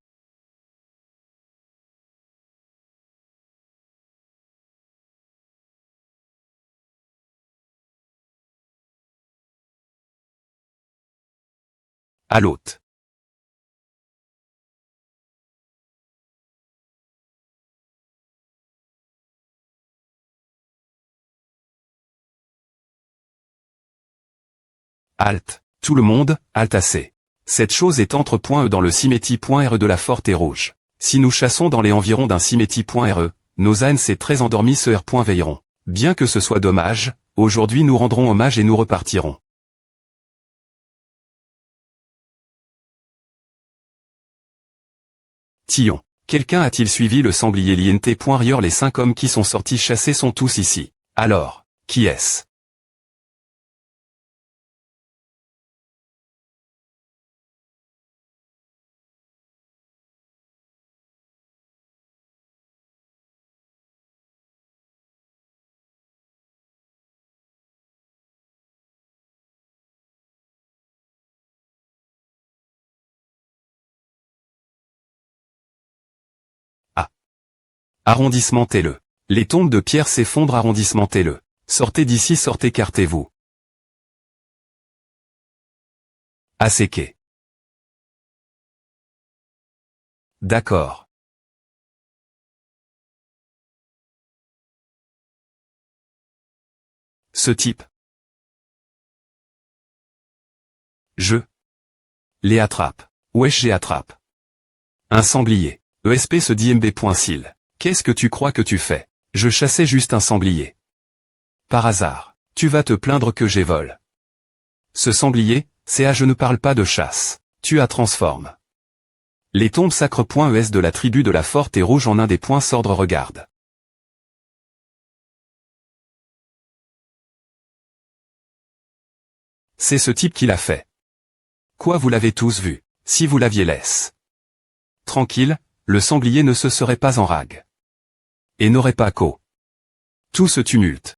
À l'hôte. Halte. Tout le monde, halte assez. Cette chose est entre.E dans le cimetière.re de la Forte et Rouge. Si nous chassons dans les environs d'un cimetière.re, nos ânes c'est très endormis ce R. veilleront. Bien que ce soit dommage, aujourd'hui nous rendrons hommage et nous repartirons. Tillon. Quelqu'un a-t-il suivi le sanglier l'INT.Rieur? Les 5 hommes qui sont sortis chasser sont tous ici. Alors, qui est-ce? Ah. Arrondissementez-le. Les tombes de pierre s'effondrent, arrondissementez-le. Sortez d'ici, sortez, écartez-vous. Asséquez. D'accord. Ce type. Je les attrape. Wesh, j'ai attrape. Un sanglier. ESP se dit MB.Sil. Qu'est-ce que tu crois que tu fais? Je chassais juste un sanglier. Par hasard. Tu vas te plaindre que j'ai vol. Ce sanglier, c'est je ne parle pas de chasse. Tu as transforme. Les tombes sacres.es de la tribu de la Forte et Rouge en un des points s'ordre regarde. C'est ce type qui l'a fait. Quoi, vous l'avez tous vu? Si vous l'aviez laisse tranquille, le sanglier ne se serait pas en rage. Et n'aurait pas qu'au tout ce tumulte.